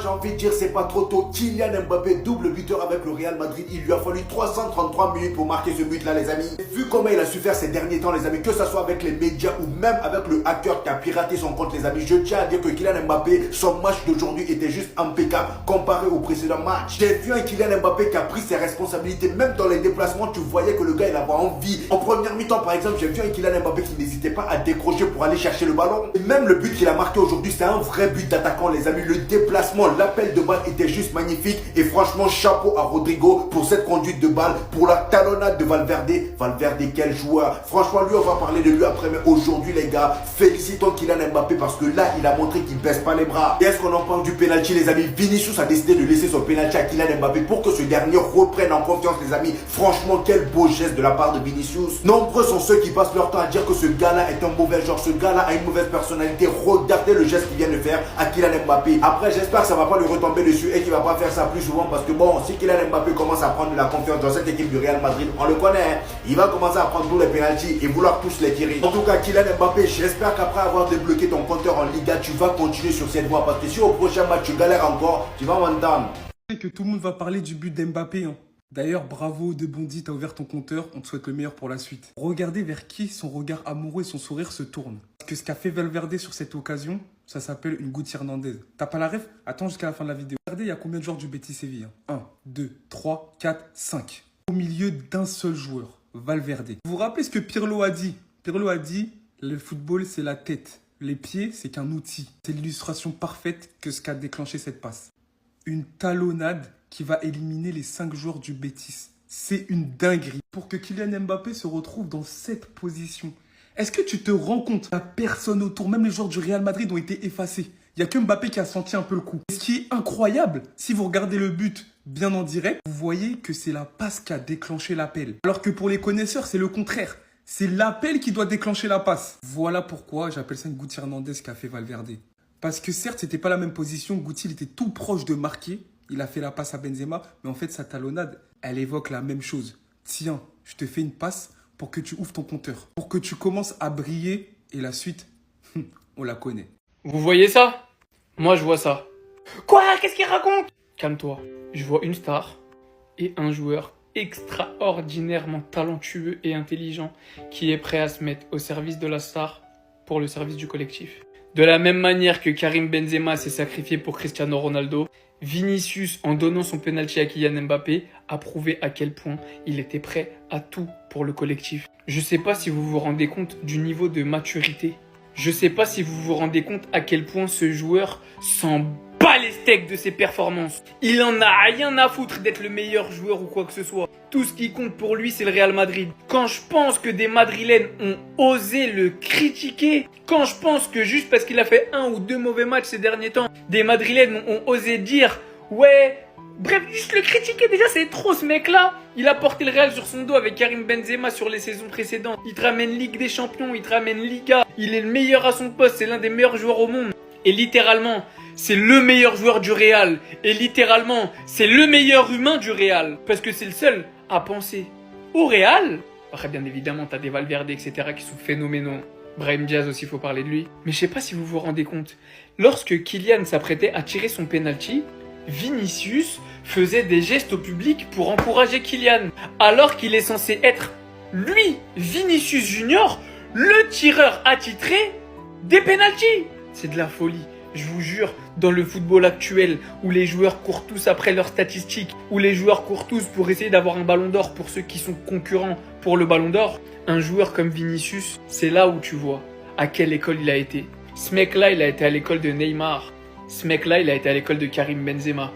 j'ai envie de dire, c'est pas trop tôt. Kylian Mbappé, double buteur avec le Real Madrid. Il lui a fallu 333 minutes pour marquer ce but-là, les amis. Vu comment il a su faire ces derniers temps, les amis, que ce soit avec les médias ou même avec le hacker qui a piraté son compte, les amis, je tiens à dire que Kylian Mbappé, son match d'aujourd'hui était juste impeccable comparé au précédent match. J'ai vu un Kylian Mbappé qui a pris ses responsabilités, même dans les déplacements, tu voyais que le gars, il avait envie. En première mi-temps, par exemple, j'ai vu un Kylian Mbappé qui n'hésitait pas à décrocher pour aller chercher le ballon. Et même le but qu'il a marqué aujourd'hui, c'est un vrai but d'attaquant, les amis. Le déplacement, l'appel de balle était juste magnifique. Et franchement, chapeau à Rodrigo pour cette conduite de balle, pour la talonnade de Valverde. Valverde, quel joueur. Franchement, lui, on va parler de lui après. Mais aujourd'hui, les gars, félicitons Kylian Mbappé parce que là, il a montré qu'il ne baisse pas les bras. Et est-ce qu'on en parle du penalty, les amis? Vinicius a décidé de laisser son penalty à Kylian Mbappé pour que ce dernier reprenne en confiance, les amis. Franchement, quel beau geste de la part de Vinicius. Nombreux sont ceux qui passent leur temps à dire que ce gars-là est un mauvais genre, ce gars-là a une mauvaise personnalité. Regardez le geste qu'il vient de faire à Kylian Mbappé. Après, j'espère que ça ne va pas lui retomber dessus et qu'il ne va pas faire ça plus souvent parce que bon, si Kylian Mbappé commence à prendre de la confiance dans cette équipe du Real Madrid, on le connaît, hein, il va commencer à prendre tous les penalties et vouloir tous les tirer. En tout cas, Kylian Mbappé, j'espère qu'après avoir débloqué ton compteur en Liga, tu vas continuer sur cette voie parce que si au prochain match tu galères encore, tu vas m'entendre. Que tout le monde va parler du but d'Mbappé. Hein. D'ailleurs, bravo de Bondy, t'as ouvert ton compteur, on te souhaite le meilleur pour la suite. Regardez vers qui son regard amoureux et son sourire se tournent. Parce que ce qu'a fait Valverde sur cette occasion, ça s'appelle une Guti Hernandez. T'as pas la ref? Attends jusqu'à la fin de la vidéo. Regardez, il y a combien de joueurs du Betis Séville? 1, 2, 3, 4, 5. Au milieu d'un seul joueur, Valverde. Vous vous rappelez ce que Pirlo a dit? Pirlo a dit, le football c'est la tête. Les pieds, c'est qu'un outil. C'est l'illustration parfaite que ce qu'a déclenché cette passe. Une talonnade qui va éliminer les 5 joueurs du Betis. C'est une dinguerie. Pour que Kylian Mbappé se retrouve dans cette position, est-ce que tu te rends compte? La personne autour, même les joueurs du Real Madrid ont été effacés. Il n'y a que Mbappé qui a senti un peu le coup. Ce qui est incroyable, si vous regardez le but bien en direct, vous voyez que c'est la passe qui a déclenché l'appel. Alors que pour les connaisseurs, c'est le contraire. C'est l'appel qui doit déclencher la passe. Voilà pourquoi j'appelle ça une Guti Hernandez qu'a fait Valverde. Parce que certes, c'était pas la même position. Guti, il était tout proche de marquer. Il a fait la passe à Benzema. Mais en fait, sa talonnade, elle évoque la même chose. Tiens, je te fais une passe pour que tu ouvres ton compteur. Pour que tu commences à briller. Et la suite, on la connaît. Vous voyez ça? Moi, je vois ça. Quoi? Qu'est-ce qu'il raconte? Calme-toi. Je vois une star et un joueur extraordinairement talentueux et intelligent qui est prêt à se mettre au service de la star pour le service du collectif. De la même manière que Karim Benzema s'est sacrifié pour Cristiano Ronaldo, Vinicius, en donnant son penalty à Kylian Mbappé, a prouvé à quel point il était prêt à tout pour le collectif. Je sais pas si vous vous rendez compte du niveau de maturité. Je sais pas si vous vous rendez compte à quel point ce joueur s'en bat les steaks de ses performances. Il en a rien à foutre d'être le meilleur joueur ou quoi que ce soit. Tout ce qui compte pour lui, c'est le Real Madrid. Quand je pense que des Madrilènes ont osé le critiquer, quand je pense que juste parce qu'il a fait 1 ou 2 mauvais matchs ces derniers temps, des Madrilènes ont osé dire « Ouais, bref, juste le critiquer déjà, c'est trop ce mec-là. Il a porté le Real sur son dos avec Karim Benzema sur les saisons précédentes. Il te ramène Ligue des Champions, il te ramène Liga. Il est le meilleur à son poste, c'est l'un des meilleurs joueurs au monde. Et littéralement, c'est le meilleur joueur du Real. Et littéralement, c'est le meilleur humain du Real. Parce que c'est le seul à penser au Real. Après, bien évidemment, t'as des Valverde, etc. qui sont phénoménaux. Brahim Diaz aussi, il faut parler de lui. Mais je sais pas si vous vous rendez compte. Lorsque Kylian s'apprêtait à tirer son penalty, Vinicius faisait des gestes au public pour encourager Kylian. Alors qu'il est censé être, lui, Vinicius Junior, le tireur attitré des penaltys. C'est de la folie. Je vous jure, dans le football actuel, où les joueurs courent tous après leurs statistiques, où les joueurs courent tous pour essayer d'avoir un ballon d'or pour ceux qui sont concurrents pour le ballon d'or, un joueur comme Vinicius, c'est là où tu vois à quelle école il a été. Ce mec-là, il a été à l'école de Neymar. Ce mec-là, il a été à l'école de Karim Benzema.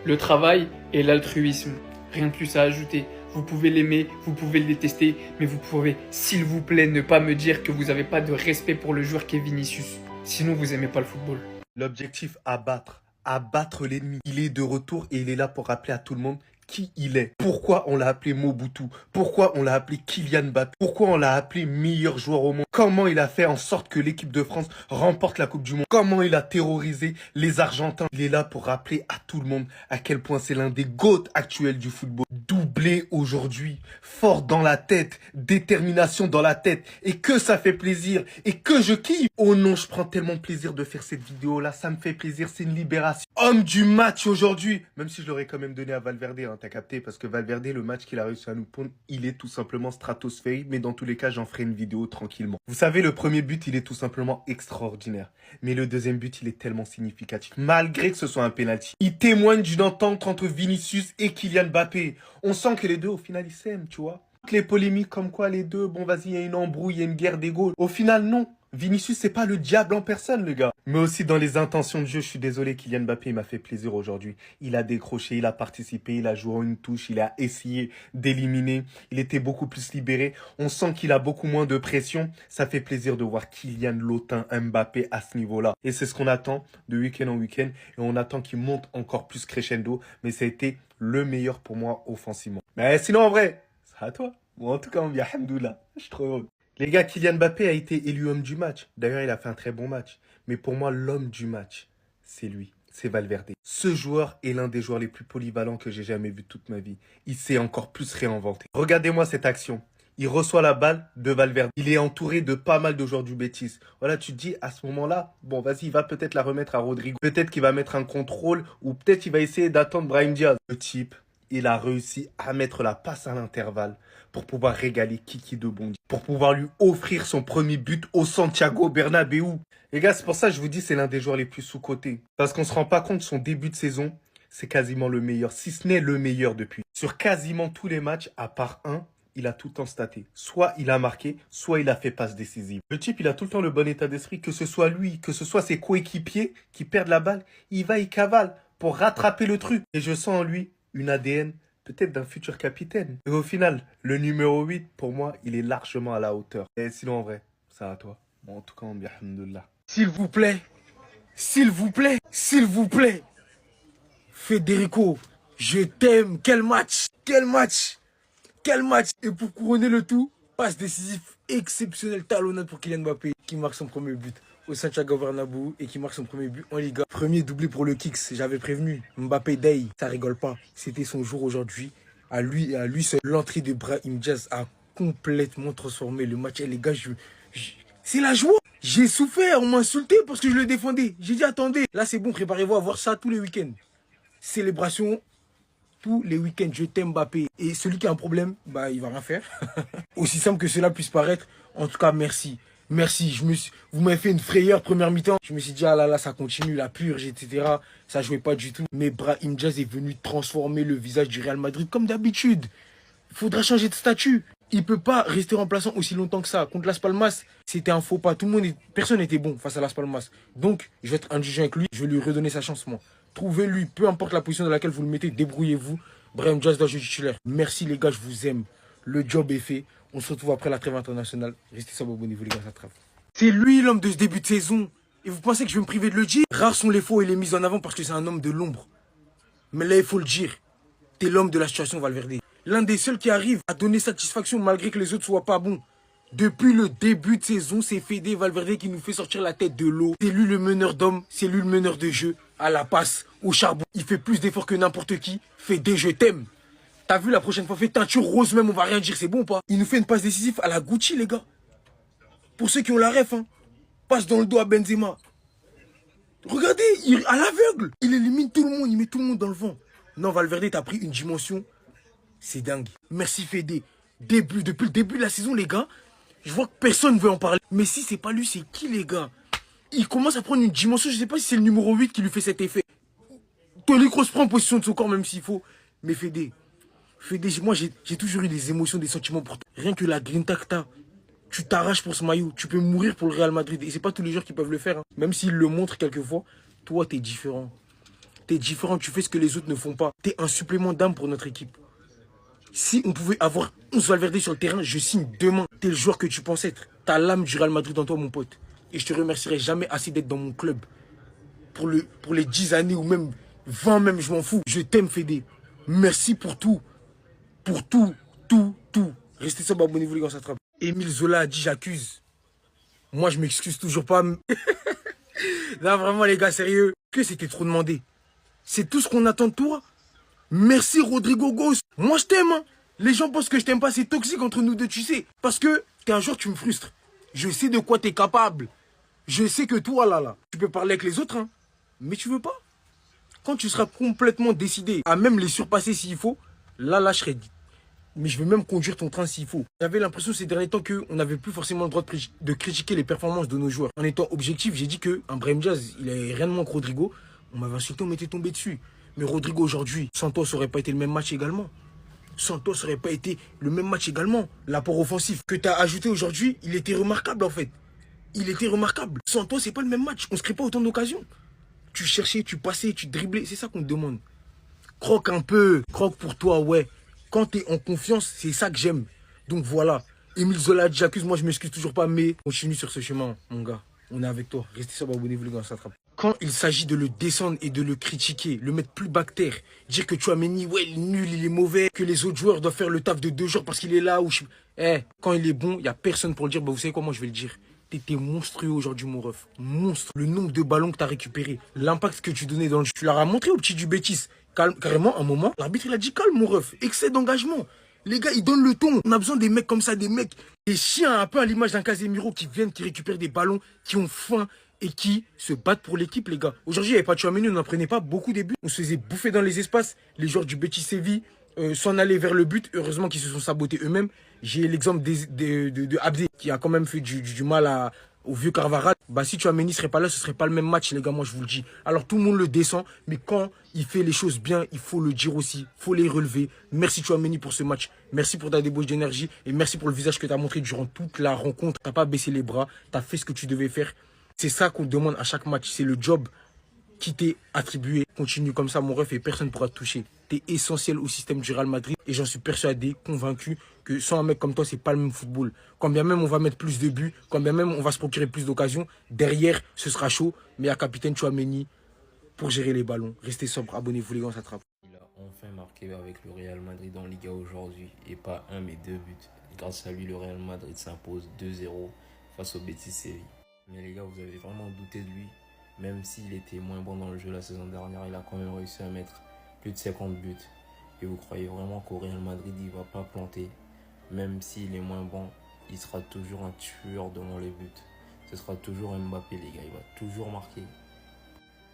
Le travail et l'altruisme. Rien de plus à ajouter. Vous pouvez l'aimer, vous pouvez le détester, mais vous pouvez, s'il vous plaît, ne pas me dire que vous n'avez pas de respect pour le joueur qu'est Vinicius. Sinon, vous aimez pas le football. L'objectif, abattre l'ennemi. Il est de retour et il est là pour rappeler à tout le monde qui il est. Pourquoi on l'a appelé Mobutu? Pourquoi on l'a appelé Kylian Mbappé? Pourquoi on l'a appelé meilleur joueur au monde? Comment il a fait en sorte que l'équipe de France remporte la Coupe du Monde. Comment il a terrorisé les Argentins. Il est là pour rappeler à tout le monde à quel point c'est l'un des GOAT actuels du football. Doublé aujourd'hui, fort dans la tête, détermination dans la tête. Et que ça fait plaisir. Et que je kiffe. Oh non, je prends tellement plaisir de faire cette vidéo-là. Ça me fait plaisir, c'est une libération. Homme du match aujourd'hui. Même si je l'aurais quand même donné à Valverde, hein, t'as capté. Parce que Valverde, le match qu'il a réussi à nous pondre, il est tout simplement stratosphérique. Mais dans tous les cas, j'en ferai une vidéo tranquillement. Vous savez, le premier but, il est tout simplement extraordinaire. Mais le deuxième but, il est tellement significatif. Malgré que ce soit un penalty. Il témoigne d'une entente entre Vinicius et Kylian Mbappé. On sent que les deux, au final, ils s'aiment, tu vois. Toutes les polémiques comme quoi les deux, bon, vas-y, il y a une embrouille, il y a une guerre d'ego. Au final, non. Vinicius, c'est pas le diable en personne, le gars. Mais aussi dans les intentions de jeu, je suis désolé, Kylian Mbappé, il m'a fait plaisir aujourd'hui. Il a décroché, il a participé, il a joué en une touche, il a essayé d'éliminer. Il était beaucoup plus libéré. On sent qu'il a beaucoup moins de pression. Ça fait plaisir de voir Kylian Lotin Mbappé à ce niveau-là. Et c'est ce qu'on attend de week-end en week-end. Et on attend qu'il monte encore plus crescendo. Mais ça a été le meilleur pour moi offensivement. Mais sinon, en vrai, c'est à toi. Bon, en tout cas, on dit alhamdoulilah. Je suis trop heureux. Les gars, Kylian Mbappé a été élu homme du match. D'ailleurs, il a fait un très bon match. Mais pour moi, l'homme du match, c'est lui. C'est Valverde. Ce joueur est l'un des joueurs les plus polyvalents que j'ai jamais vu toute ma vie. Il s'est encore plus réinventé. Regardez-moi cette action. Il reçoit la balle de Valverde. Il est entouré de pas mal de joueurs du Betis. Voilà, tu te dis, à ce moment-là, bon, vas-y, il va peut-être la remettre à Rodrigo. Peut-être qu'il va mettre un contrôle ou peut-être il va essayer d'attendre Brahim Diaz. Le type, il a réussi à mettre la passe à l'intervalle pour pouvoir régaler Kiki de Bondy, pour pouvoir lui offrir son premier but au Santiago Bernabéu. Les gars, c'est pour ça que je vous dis c'est l'un des joueurs les plus sous-cotés. Parce qu'on se rend pas compte, son début de saison, c'est quasiment le meilleur, si ce n'est le meilleur depuis. Sur quasiment tous les matchs, à part un, il a tout le temps staté. Soit il a marqué, soit il a fait passe décisive. Le type, il a tout le temps le bon état d'esprit, que ce soit lui, que ce soit ses coéquipiers qui perdent la balle, il cavale pour rattraper le truc. Et je sens en lui une ADN peut-être d'un futur capitaine. Et au final, le numéro 8, pour moi, il est largement à la hauteur. Et sinon, en vrai, ça à toi. Bon, en tout cas, on dit alhamdoulilah. S'il vous plaît, s'il vous plaît, s'il vous plaît. Federico, je t'aime. Quel match, quel match, quel match. Et pour couronner le tout, passe décisif exceptionnel, talonnade pour Kylian Mbappé, qui marque son premier but au Santiago Bernabéu et qui marque son premier but en Liga. Premier doublé pour le Kicks, j'avais prévenu. Mbappé Day, ça rigole pas. C'était son jour aujourd'hui. À lui seul. L'entrée de Brahim Diaz a complètement transformé le match. Et les gars, c'est la joie. J'ai souffert, on m'a insulté parce que je le défendais. J'ai dit attendez, là c'est bon, préparez-vous à voir ça tous les week-ends. Célébration tous les week-ends, je t'aime Mbappé. Et celui qui a un problème, bah il va rien faire. Aussi simple que cela puisse paraître. En tout cas, merci. Merci, vous m'avez fait une frayeur première mi-temps. Je me suis dit, ah là là, ça continue, la purge, etc. Ça jouait pas du tout. Mais Brahim Diaz est venu transformer le visage du Real Madrid comme d'habitude. Il faudra changer de statut. Il peut pas rester remplaçant aussi longtemps que ça. Contre Las Palmas, c'était un faux pas. Personne n'était bon face à Las Palmas. Donc, je vais être indulgent avec lui. Je vais lui redonner sa chance, moi. Trouvez-lui, peu importe la position dans laquelle vous le mettez, débrouillez-vous. Brahim Diaz doit jouer titulaire. Merci les gars, je vous aime. Le job est fait. On se retrouve après la trêve internationale. Restez sur abonnez-vous les gars, ça trêve. C'est lui l'homme de ce début de saison. Et vous pensez que je vais me priver de le dire? Rares sont les faux et les mises en avant parce que c'est un homme de l'ombre. Mais là, il faut le dire. T'es l'homme de la situation, Valverde. L'un des seuls qui arrive à donner satisfaction malgré que les autres soient pas bons. Depuis le début de saison, c'est Fede Valverde qui nous fait sortir la tête de l'eau. C'est lui le meneur d'hommes, c'est lui le meneur de jeu. À la passe, au charbon. Il fait plus d'efforts que n'importe qui. Fede, je t'aime. T'as vu la prochaine fois, fait teinture rose même, on va rien dire, c'est bon ou pas? Il nous fait une passe décisive à la Gucci, les gars. Pour ceux qui ont la ref, hein. Passe dans le dos à Benzema. Regardez, à l'aveugle. Il élimine tout le monde, il met tout le monde dans le vent. Non, Valverde, t'as pris une dimension. C'est dingue. Merci Fede. Depuis le début de la saison, les gars, je vois que personne ne veut en parler. Mais si c'est pas lui, c'est qui, les gars? Il commence à prendre une dimension, je sais pas si c'est le numéro 8 qui lui fait cet effet. Toni Kroos prend en position de son corps, même s'il faut. Mais Fede, moi j'ai toujours eu des émotions, des sentiments pour toi. Rien que la grinta que t'as, tu t'arraches pour ce maillot, tu peux mourir pour le Real Madrid. Et c'est pas tous les joueurs qui peuvent le faire, hein. Même s'ils le montrent quelquefois, toi t'es différent. T'es différent, tu fais ce que les autres ne font pas. T'es un supplément d'âme pour notre équipe. Si on pouvait avoir 11 Valverde sur le terrain, je signe demain. T'es le joueur que tu penses être. T'as l'âme du Real Madrid en toi, mon pote. Et je te remercierai jamais assez d'être dans mon club. Pour les 10 années ou même 20 même, je m'en fous. Je t'aime, Fede. Merci pour tout. Pour tout. Restez sobre, abonnez-vous les gars, ça attrape. Émile Zola a dit j'accuse. Moi, je m'excuse toujours pas. Là, vraiment, les gars, sérieux. Que c'était trop demandé. C'est tout ce qu'on attend de toi. Merci, Rodrigo Gos. Moi, je t'aime. Hein. Les gens pensent que je t'aime pas. C'est toxique entre nous deux, tu sais. Parce que t'es un joueur, tu me frustres. Je sais de quoi t'es capable. Je sais que toi, là, tu peux parler avec les autres, hein. Mais tu veux pas. Quand tu seras complètement décidé à même les surpasser s'il faut, là, je serai dit. Mais je vais même conduire ton train s'il faut. J'avais l'impression ces derniers temps qu'on n'avait plus forcément le droit de critiquer les performances de nos joueurs. En étant objectif, j'ai dit qu'un Brahim Diaz, il avait rien de moins que Rodrigo. On m'avait insulté, on m'était tombé dessus. Mais Rodrigo aujourd'hui, Santos aurait pas été le même match également. Santos aurait pas été le même match également. L'apport offensif que tu as ajouté aujourd'hui, il était remarquable en fait. Il était remarquable. Santos, c'est pas le même match. On se crée pas autant d'occasions. Tu cherchais, tu passais, tu driblais. C'est ça qu'on te demande. Croque un peu. Croque pour toi, ouais. Quand tu es en confiance, c'est ça que j'aime. Donc voilà. Émile Zola, j'accuse, moi je m'excuse toujours pas, mais continue sur ce chemin, mon gars. On est avec toi. Restez sobre, abonnez-vous les gars, on s'attrape. Quand il s'agit de le descendre et de le critiquer, le mettre plus bactère, dire que Tchouaméni, ouais, il est nul, il est mauvais, que les autres joueurs doivent faire le taf de 2 jours parce qu'il est là, ou je... quand il est bon, il n'y a personne pour le dire, bah vous savez quoi, moi je vais le dire. T'étais monstrueux aujourd'hui, mon ref. Monstre. Le nombre de ballons que t'as récupéré, l'impact que tu donnais dans le jeu. Tu leur as montré au petit du Bétis. Carrément, un moment, l'arbitre il a dit calme, mon ref. Excès d'engagement. Les gars, ils donnent le ton. On a besoin des mecs comme ça, des mecs, des chiens, un peu à l'image d'un Casemiro qui viennent, qui récupèrent des ballons, qui ont faim et qui se battent pour l'équipe, les gars. Aujourd'hui, il n'y avait pas de Tchouaméni, on n'en prenait pas beaucoup des buts. On se faisait bouffer dans les espaces. Les joueurs du Betis Séville s'en allaient vers le but. Heureusement qu'ils se sont sabotés eux-mêmes. J'ai l'exemple de Abdé qui a quand même fait du mal au vieux Carvajal. Bah, si Tchouaméni serait pas là, ce serait pas le même match, les gars, moi je vous le dis. Alors tout le monde le descend, mais quand il fait les choses bien, il faut le dire aussi. Il faut les relever. Merci Tchouaméni pour ce match. Merci pour ta débauche d'énergie. Et merci pour le visage que tu as montré durant toute la rencontre. Tu n'as pas baissé les bras. Tu as fait ce que tu devais faire. C'est ça qu'on demande à chaque match. C'est le job qui t'est attribué. Continue comme ça, mon ref, et personne ne pourra te toucher. T'es essentiel au système du Real Madrid et j'en suis persuadé, convaincu que sans un mec comme toi, c'est pas le même football. Quand bien même on va mettre plus de buts, quand bien même on va se procurer plus d'occasions, derrière, ce sera chaud. Mais il y a capitaine Tchouaméni pour gérer les ballons. Restez sobre, abonnez-vous les gars, on s'attrape. Il a enfin marqué avec le Real Madrid en Liga aujourd'hui et pas un mais 2 buts. Grâce à lui, le Real Madrid s'impose 2-0 face au Betis Séville. Mais les gars, vous avez vraiment douté de lui. Même s'il était moins bon dans le jeu la saison dernière, il a quand même réussi à mettre plus de 50 buts. Et vous croyez vraiment qu'au Real Madrid, il ne va pas planter? Même s'il est moins bon, il sera toujours un tueur devant les buts. Ce sera toujours Mbappé, les gars. Il va toujours marquer.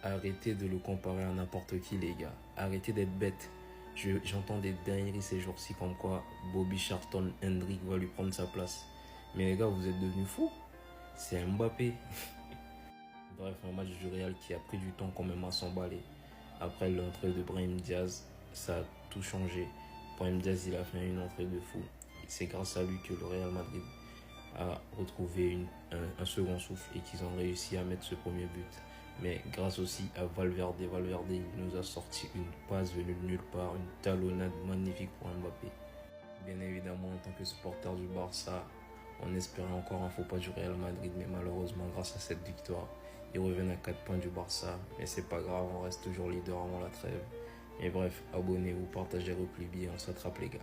Arrêtez de le comparer à n'importe qui, les gars. Arrêtez d'être bête. J'entends des dingueries ces jours-ci comme quoi Bobby Charlton Hendrick va lui prendre sa place. Mais les gars, vous êtes devenus fous. C'est Mbappé. Bref, un match du Real qui a pris du temps quand même à s'emballer. Après l'entrée de Brahim Diaz, ça a tout changé. Brahim Diaz, il a fait une entrée de fou. C'est grâce à lui que le Real Madrid a retrouvé un second souffle et qu'ils ont réussi à mettre ce premier but. Mais grâce aussi à Valverde, il nous a sorti une passe venue de nulle part, une talonnade magnifique pour Mbappé. Bien évidemment, en tant que supporter du Barça, on espérait encore un faux pas du Real Madrid, mais malheureusement, grâce à cette victoire, ils reviennent à 4 points du Barça. Mais c'est pas grave, on reste toujours leader avant la trêve. Et bref, abonnez-vous, partagez, repliez, on s'attrape les gars.